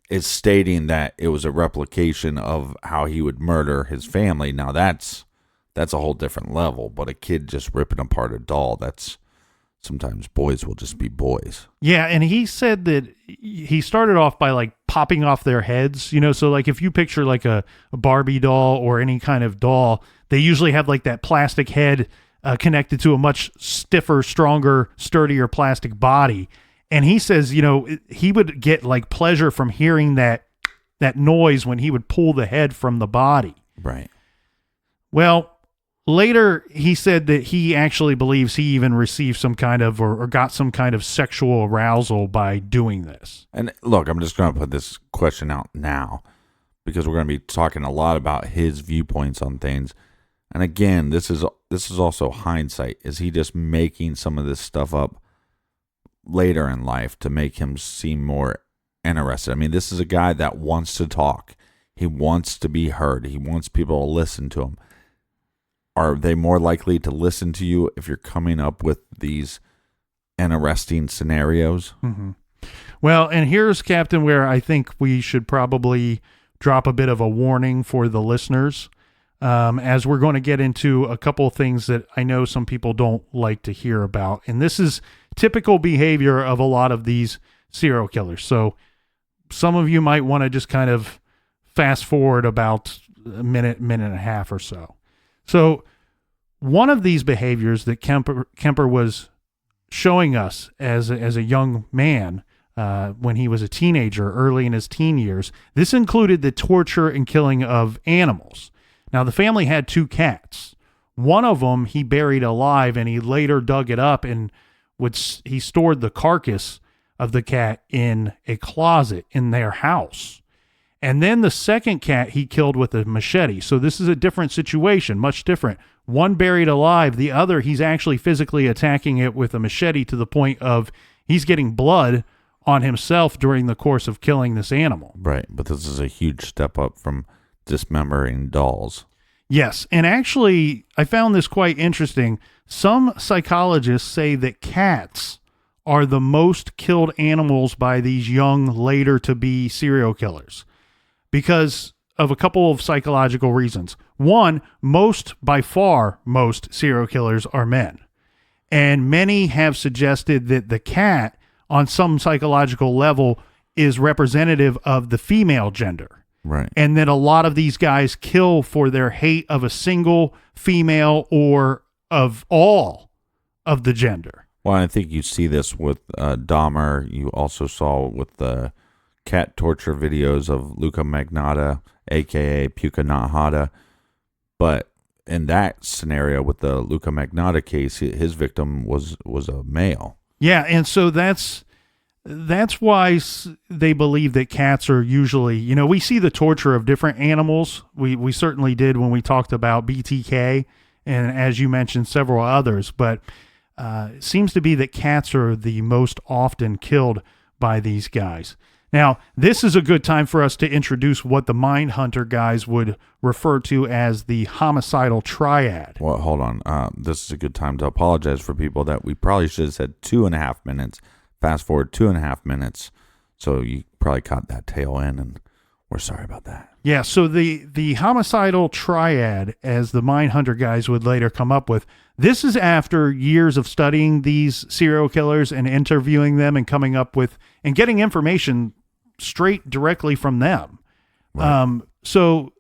[SPEAKER 1] is stating that it was a replication of how he would murder his family, now that's a whole different level. But a kid just ripping apart a doll, that's sometimes boys will just be boys.
[SPEAKER 2] Yeah, and he said that he started off by like popping off their heads, so like if you picture like a Barbie doll or any kind of doll, they usually have like that plastic head connected to a much stiffer, stronger, sturdier plastic body. And he says, he would get like pleasure from hearing that noise when he would pull the head from the body.
[SPEAKER 1] Right.
[SPEAKER 2] Well, later he said that he actually believes he even received some kind of or got some kind of sexual arousal by doing this.
[SPEAKER 1] And look, I'm just going to put this question out now because we're going to be talking a lot about his viewpoints on things. And again, this is also hindsight. Is he just making some of this stuff up later in life to make him seem more interested? I mean, this is a guy that wants to talk. He wants to be heard. He wants people to listen to him. Are they more likely to listen to you if you're coming up with these interesting scenarios?
[SPEAKER 2] Mm-hmm. Well, and here's, Captain, where I think we should probably drop a bit of a warning for the listeners, as we're going to get into a couple of things that I know some people don't like to hear about. And this is typical behavior of a lot of these serial killers. So some of you might want to just kind of fast forward about a minute and a half or so. So one of these behaviors that Kemper was showing us as a young man when he was a teenager, early in his teen years, this included the torture and killing of animals. Now, the family had 2 cats. One of them he buried alive, and he later dug it up and he stored the carcass of the cat in a closet in their house. And then the second cat he killed with a machete. So this is a different situation, much different. One buried alive, the other he's actually physically attacking it with a machete to the point of he's getting blood on himself during the course of killing this animal.
[SPEAKER 1] Right, but this is a huge step up from dismembering dolls.
[SPEAKER 2] Yes, and actually I found this quite interesting. Some psychologists say that cats are the most killed animals by these young, later to be serial killers because of a couple of psychological reasons. One, by far most serial killers are men. And many have suggested that the cat, on some psychological level, is representative of the female gender.
[SPEAKER 1] Right.
[SPEAKER 2] And that a lot of these guys kill for their hate of a single female or of all of the gender.
[SPEAKER 1] Well, I think you see this with Dahmer. You also saw with the cat torture videos of Luca Magnotta, a.k.a. Puka Nahata. But in that scenario with the Luca Magnotta case, his victim was a male.
[SPEAKER 2] Yeah, and so that's why they believe that cats are usually, we see the torture of different animals. We certainly did when we talked about BTK, and as you mentioned, several others. But it seems to be that cats are the most often killed by these guys. Now, this is a good time for us to introduce what the Mindhunter guys would refer to as the Homicidal Triad.
[SPEAKER 1] Well, hold on. This is a good time to apologize for people that we probably should have said 2.5 minutes. Fast forward 2.5 minutes. So you probably caught that tail end, and we're sorry about that.
[SPEAKER 2] Yeah, so the Homicidal Triad, as the Mindhunter guys would later come up with, this is after years of studying these serial killers and interviewing them and coming up with and getting information straight directly from them. Right. So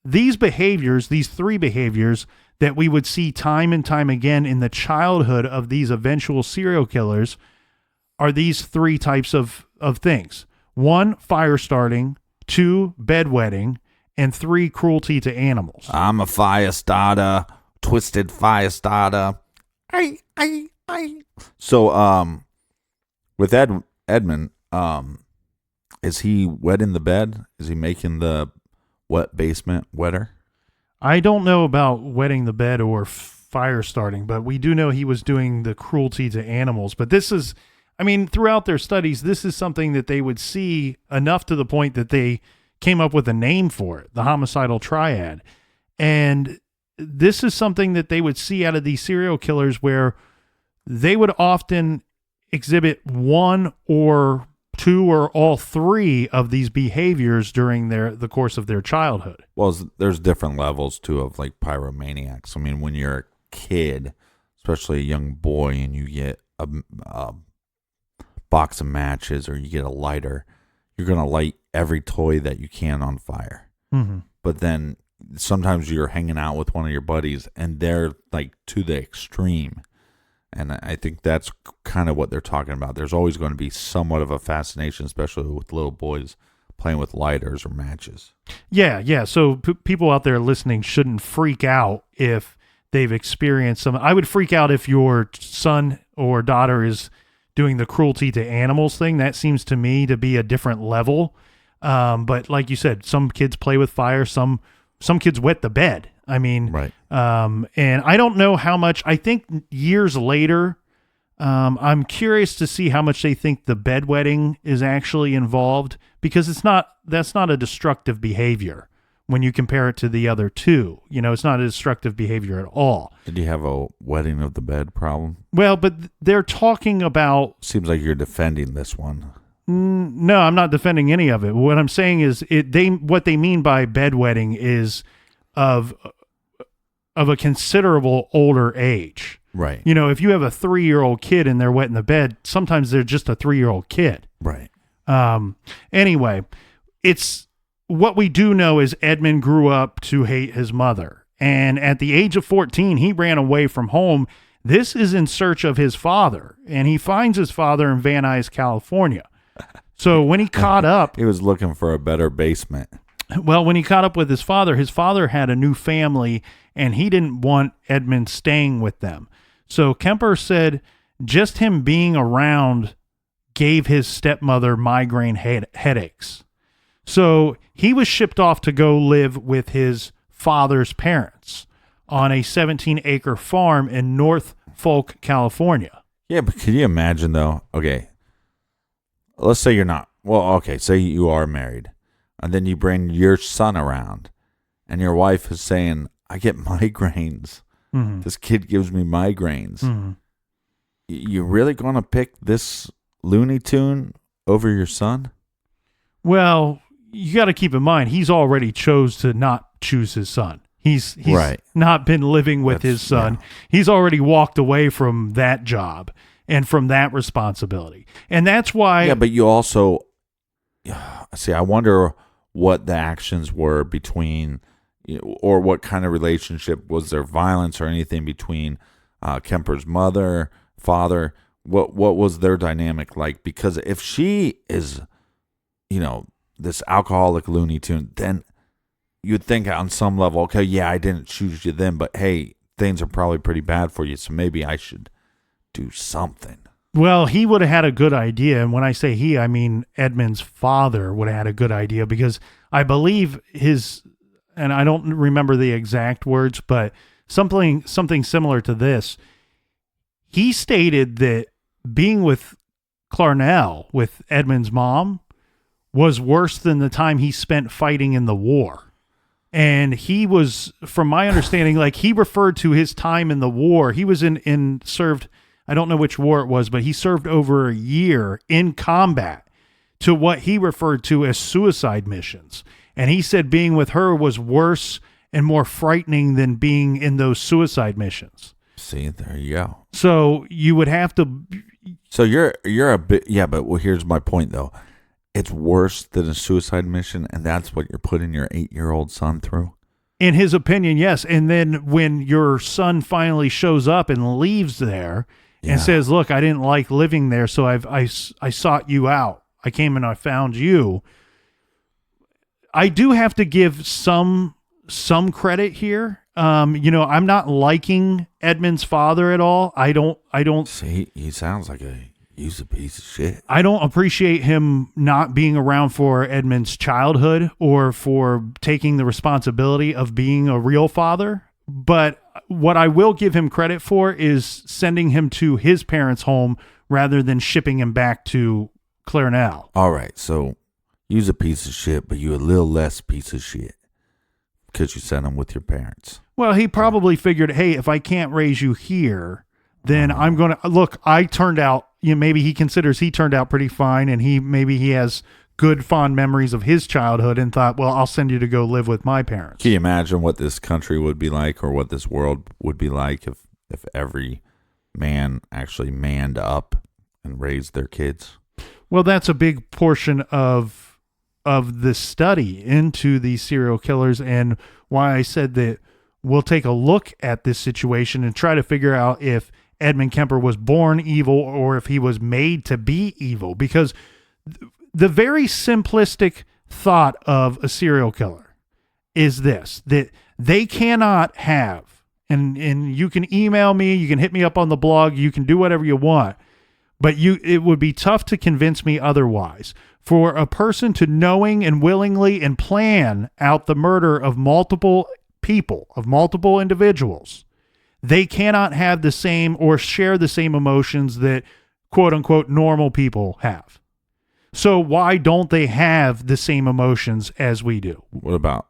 [SPEAKER 2] these behaviors, these 3 behaviors that we would see time and time again in the childhood of these eventual serial killers are these 3 types of things. 1, fire starting. 2, bedwetting. And 3, cruelty to animals.
[SPEAKER 1] I'm a fire starter, twisted fire starter. So, with Edmund, is he wetting the bed? Is he making the wet basement wetter?
[SPEAKER 2] I don't know about wetting the bed or fire starting, but we do know he was doing the cruelty to animals. But this is, I mean, throughout their studies, this is something that they would see enough to the point that they came up with a name for it, the Homicidal Triad. And this is something that they would see out of these serial killers where they would often exhibit one or two or all three of these behaviors during the course of their childhood.
[SPEAKER 1] Well, there's different levels too of like pyromaniacs. I mean, when you're a kid, especially a young boy, and you get a box of matches or you get a lighter, you're going to light every toy that you can on fire.
[SPEAKER 2] Mm-hmm.
[SPEAKER 1] But then sometimes you're hanging out with one of your buddies and they're like to the extreme. And I think that's kind of what they're talking about. There's always going to be somewhat of a fascination, especially with little boys playing with lighters or matches.
[SPEAKER 2] Yeah. So people out there listening shouldn't freak out if they've experienced some. I would freak out if your son or daughter is doing the cruelty to animals thing. That seems to me to be a different level. But like you said, some kids play with fire. Some kids wet the bed. I mean,
[SPEAKER 1] right.
[SPEAKER 2] And I don't know how much. I think years later, I'm curious to see how much they think the bedwetting is actually involved, because that's not a destructive behavior when you compare it to the other two. You know, it's not a destructive behavior at all.
[SPEAKER 1] Did you have a wetting of the bed problem?
[SPEAKER 2] Well, but they're talking about.
[SPEAKER 1] Seems like you're defending this one.
[SPEAKER 2] No, I'm not defending any of it. What I'm saying is what they mean by bedwetting is of a considerable older age.
[SPEAKER 1] Right.
[SPEAKER 2] You know, if you have a 3-year-old kid and they're wetting the bed, sometimes they're just a 3-year-old kid.
[SPEAKER 1] Right.
[SPEAKER 2] Anyway, it's what we do know is Edmund grew up to hate his mother. And at the age of 14, he ran away from home. This is in search of his father. And he finds his father in Van Nuys, California. So when he caught up,
[SPEAKER 1] he was looking for a better basement.
[SPEAKER 2] Well, when he caught up with his father had a new family, and he didn't want Edmund staying with them. So Kemper said just him being around gave his stepmother migraine headaches. So he was shipped off to go live with his father's parents on a 17-acre farm in North Folk, California.
[SPEAKER 1] Yeah, but can you imagine, though? Okay, let's say you're not. Well, okay, say you are married. And then you bring your son around, and your wife is saying, I get migraines.
[SPEAKER 2] Mm-hmm.
[SPEAKER 1] This kid gives me migraines.
[SPEAKER 2] Mm-hmm.
[SPEAKER 1] You really going to pick this Looney Tune over your son?
[SPEAKER 2] Well, you got to keep in mind, he's already chose to not choose his son. He's
[SPEAKER 1] right.
[SPEAKER 2] Not been living with his son. Yeah. He's already walked away from that job and from that responsibility. And that's why...
[SPEAKER 1] Yeah, but you also... See, I wonder what the actions were between, or what kind of relationship was there, violence or anything between Kemper's mother, father. What was their dynamic like? Because if she is, this alcoholic Looney Tune, then you'd think on some level, okay, yeah, I didn't choose you then, but hey, things are probably pretty bad for you, so maybe I should do something.
[SPEAKER 2] Well, he would have had a good idea. And when I say he, I mean Edmund's father would have had a good idea, because I believe and I don't remember the exact words, but something similar to this. He stated that being with Clarnell, with Edmund's mom, was worse than the time he spent fighting in the war. And he was, from my understanding, like he referred to his time in the war. He was served, I don't know which war it was, but he served over a year in combat to what he referred to as suicide missions. And he said being with her was worse and more frightening than being in those suicide missions.
[SPEAKER 1] See, there you go.
[SPEAKER 2] So you would have to...
[SPEAKER 1] So you're a bit... Yeah, but here's my point, though. It's worse than a suicide mission, and that's what you're putting your 8-year-old son through?
[SPEAKER 2] In his opinion, yes. And then when your son finally shows up and leaves there... Yeah. And says, look, I didn't like living there, so I sought you out. I came and I found you. I do have to give some credit here. I'm not liking Edmund's father at all. I don't
[SPEAKER 1] see. He sounds like a He's a piece of shit.
[SPEAKER 2] I don't appreciate him not being around for Edmund's childhood or for taking the responsibility of being a real father. But what I will give him credit for is sending him to his parents' home rather than shipping him back to Clarnell.
[SPEAKER 1] All right, so you's a piece of shit, but you a little less piece of shit because you sent him with your parents.
[SPEAKER 2] Well, he probably figured, hey, if I can't raise you here, then I'm going to look, I turned out, maybe he considers he turned out pretty fine, and maybe he has good fond memories of his childhood and thought, well, I'll send you to go live with my parents.
[SPEAKER 1] Can you imagine what this country would be like, or what this world would be like if every man actually manned up and raised their kids?
[SPEAKER 2] Well, that's a big portion of the study into these serial killers, and why I said that we'll take a look at this situation and try to figure out if Edmund Kemper was born evil or if he was made to be evil, because the very simplistic thought of a serial killer is this, that they cannot have, and you can email me, you can hit me up on the blog, you can do whatever you want, but it would be tough to convince me otherwise. For a person to knowing and willingly and plan out the murder of multiple people, of multiple individuals, they cannot have the same or share the same emotions that quote unquote normal people have. So why don't they have the same emotions as we do?
[SPEAKER 1] What about,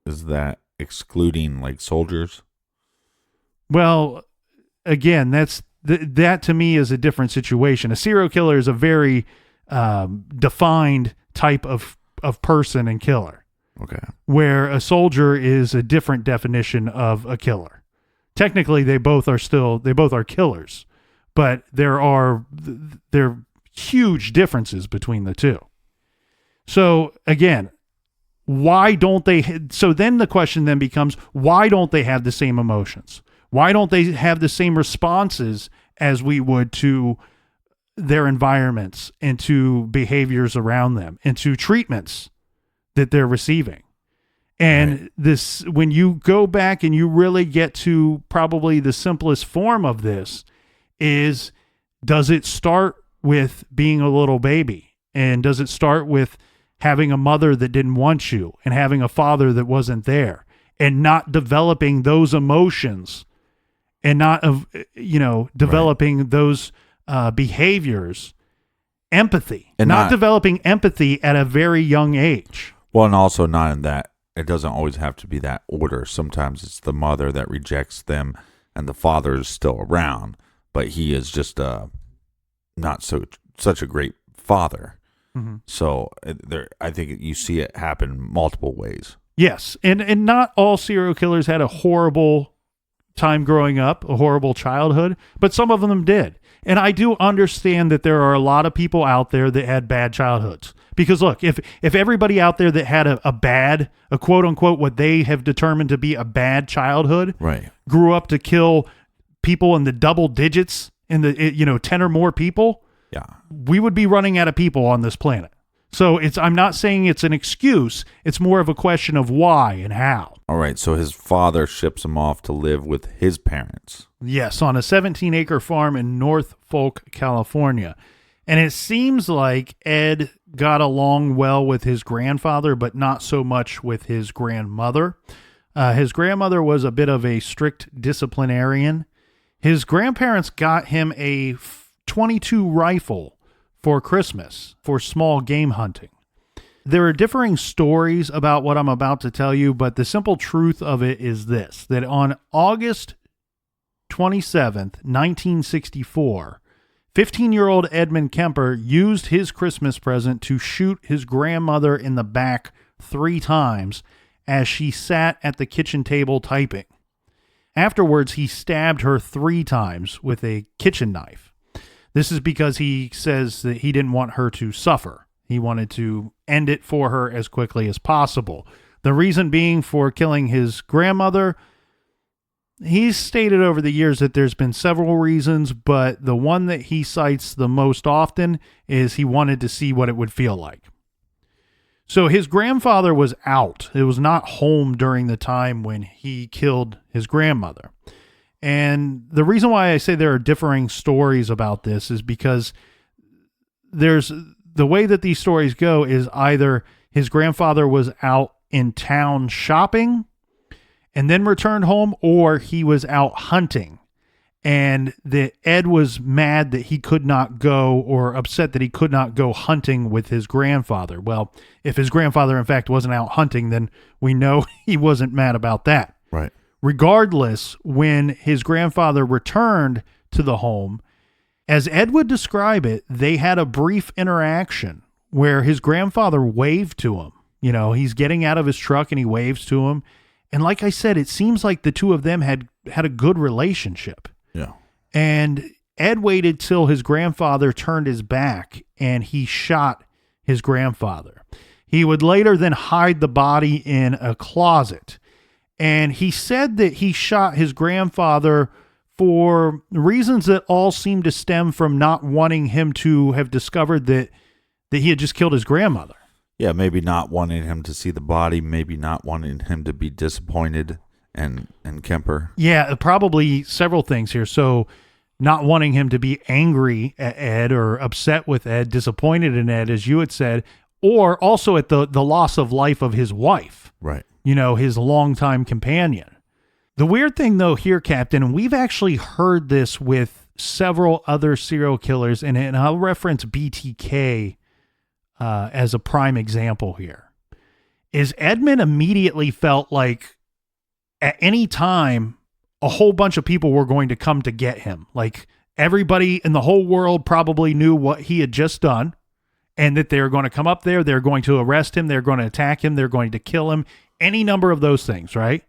[SPEAKER 1] is that excluding like soldiers?
[SPEAKER 2] Well, again, that to me is a different situation. A serial killer is a very defined type of person and killer.
[SPEAKER 1] Okay.
[SPEAKER 2] Where a soldier is a different definition of a killer. Technically, they both are killers, but there are huge differences between the two. So again, why don't they? So then the question then becomes, why don't they have the same emotions? Why don't they have the same responses as we would to their environments and to behaviors around them and to treatments that they're receiving? And this, when you go back and you really get to probably the simplest form of this is, does it start with being a little baby? And does it start with having a mother that didn't want you and having a father that wasn't there and not developing those emotions and not, developing those behaviors, empathy, and not developing empathy at a very young age?
[SPEAKER 1] Well, and also not in that. It doesn't always have to be that order. Sometimes it's the mother that rejects them and the father is still around, but he is just not such a great father. Mm-hmm. So I think you see it happen multiple ways.
[SPEAKER 2] Yes, and not all serial killers had a horrible time growing up, a horrible childhood, but some of them did. And I do understand that there are a lot of people out there that had bad childhoods. Because look, if everybody out there that had a quote unquote, what they have determined to be a bad childhood,
[SPEAKER 1] right,
[SPEAKER 2] grew up to kill people in the double digits, in the 10 or more people,
[SPEAKER 1] yeah,
[SPEAKER 2] we would be running out of people on this planet. So I'm not saying it's an excuse. It's more of a question of why and how.
[SPEAKER 1] All right. So his father ships him off to live with his parents.
[SPEAKER 2] Yes, on a 17-acre farm in North Folk, California. And it seems like Ed got along well with his grandfather, but not so much with his grandmother. His grandmother was a bit of a strict disciplinarian. His grandparents got him a .22 rifle for Christmas for small game hunting. There are differing stories about what I'm about to tell you, but the simple truth of it is this, that on August 27th, 1964, 15-year-old Edmund Kemper used his Christmas present to shoot his grandmother in the back 3 times as she sat at the kitchen table typing. Afterwards, he stabbed her 3 times with a kitchen knife. This is because he says that he didn't want her to suffer. He wanted to end it for her as quickly as possible. The reason being for killing his grandmother, he's stated over the years that there's been several reasons, but the one that he cites the most often is he wanted to see what it would feel like. So his grandfather was out. It was not home during the time when he killed his grandmother. And the reason why I say there are differing stories about this is because there's the way that these stories go is either his grandfather was out in town shopping and then returned home, or he was out hunting and that Ed was mad that he could not go, or upset that he could not go hunting with his grandfather. Well, if his grandfather in fact wasn't out hunting, then we know he wasn't mad about that.
[SPEAKER 1] Right.
[SPEAKER 2] Regardless, when his grandfather returned to the home, as Ed would describe it, they had a brief interaction where his grandfather waved to him. You know, he's getting out of his truck and he waves to him. And like I said, it seems like the two of them had a good relationship.
[SPEAKER 1] Yeah.
[SPEAKER 2] And Ed waited till his grandfather turned his back and he shot his grandfather. He would later then hide the body in a closet. And he said that he shot his grandfather for reasons that all seem to stem from not wanting him to have discovered that he had just killed his grandmother.
[SPEAKER 1] Yeah, maybe not wanting him to see the body, maybe not wanting him to be disappointed and Kemper.
[SPEAKER 2] Yeah, probably several things here. So not wanting him to be angry at Ed or upset with Ed, disappointed in Ed, as you had said, or also at the loss of life of his wife.
[SPEAKER 1] Right.
[SPEAKER 2] You know, his longtime companion. The weird thing, though, here, Captain, and we've actually heard this with several other serial killers, and I'll reference BTK as a prime example here, is Edmund immediately felt like at any time a whole bunch of people were going to come to get him. Like everybody in the whole world probably knew what he had just done and that they were going to come up there. They're going to arrest him. They're going to attack him. They're going to kill him. Any number of those things, right?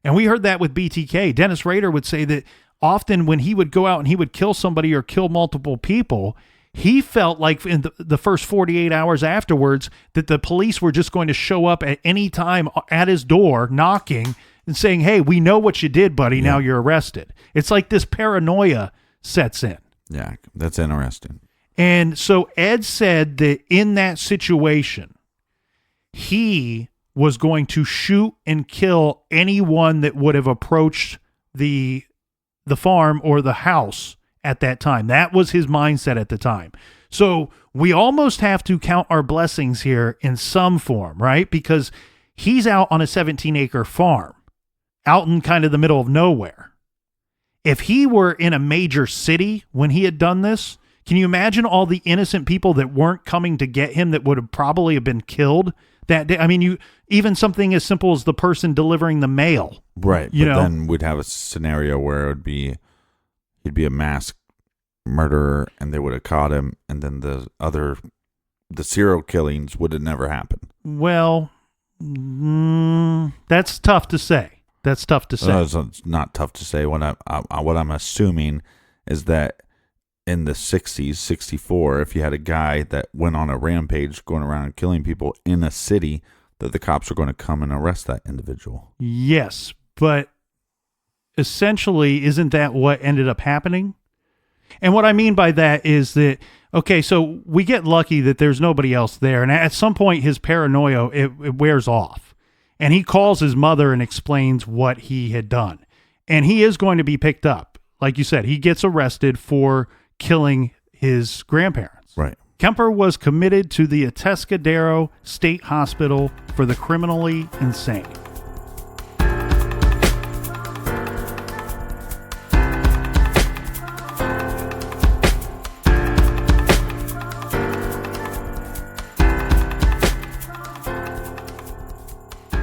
[SPEAKER 2] And we heard that with BTK. Dennis Rader would say that often when he would go out and he would kill somebody or kill multiple people, he felt like in the first 48 hours afterwards that the police were just going to show up at any time at his door knocking and saying, hey, we know what you did, buddy. Now you're arrested. It's like this paranoia sets in.
[SPEAKER 1] Yeah, that's interesting.
[SPEAKER 2] And so Ed said that in that situation, he was going to shoot and kill anyone that would have approached the farm or the house at that time. That was his mindset at the time. So we almost have to count our blessings here in some form, right? Because he's out on a 17-acre farm, out in kind of the middle of nowhere. If he were in a major city when he had done this, can you imagine all the innocent people that weren't coming to get him that would have probably have been killed that day? I mean, even something as simple as the person delivering the mail.
[SPEAKER 1] Right.
[SPEAKER 2] You know?
[SPEAKER 1] Then we'd have a scenario where he'd be a mass murderer and they would have caught him, and then the serial killings would have never happened.
[SPEAKER 2] Well, that's tough to say. That's tough to say.
[SPEAKER 1] It's not tough to say. What I'm assuming is that in the 60s, 64, if you had a guy that went on a rampage going around and killing people in a city, that the cops are going to come and arrest that individual.
[SPEAKER 2] Yes, but essentially, isn't that what ended up happening? And what I mean by that is that, okay, so we get lucky that there's nobody else there. And at some point, his paranoia, it wears off. And he calls his mother and explains what he had done. And he is going to be picked up. Like you said, he gets arrested for killing his grandparents.
[SPEAKER 1] Right.
[SPEAKER 2] Kemper was committed to the Atascadero State Hospital for the criminally insane.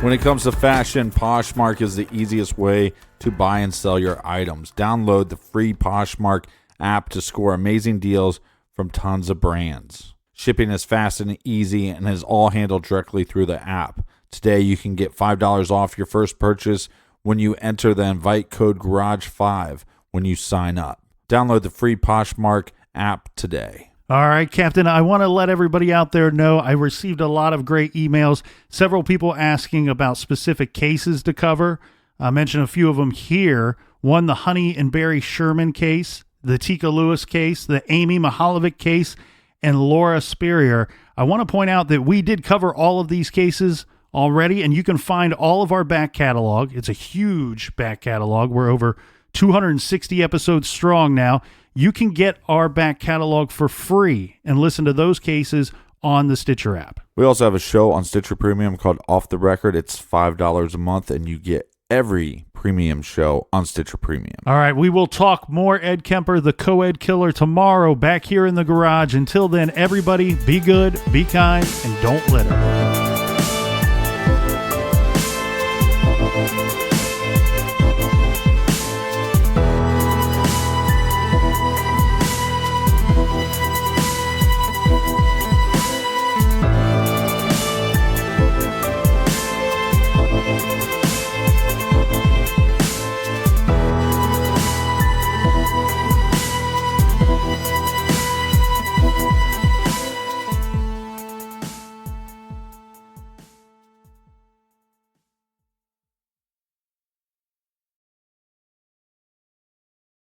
[SPEAKER 1] When it comes to fashion, Poshmark is the easiest way to buy and sell your items. Download the free Poshmark app to score amazing deals from tons of brands. Shipping is fast and easy and is all handled directly through the app. Today, you can get $5 off your first purchase when you enter the invite code GARAGE5 when you sign up. Download the free Poshmark app today.
[SPEAKER 2] All right, Captain, I want to let everybody out there know I received a lot of great emails, several people asking about specific cases to cover. I mentioned a few of them here. One, the Honey and Barry Sherman case, the Tika Lewis case, the Amy Mahalovic case, and Laura Spurrier. I want to point out that we did cover all of these cases already, and you can find all of our back catalog. It's a huge back catalog. We're over 260 episodes strong now. You can get our back catalog for free and listen to those cases on the Stitcher app.
[SPEAKER 1] We also have a show on Stitcher Premium called Off the Record. It's $5 a month, and you get every premium show on Stitcher Premium.
[SPEAKER 2] All right, we will talk more Ed Kemper, the co-ed killer, tomorrow back here in the garage. Until then, everybody, be good, be kind, and don't litter.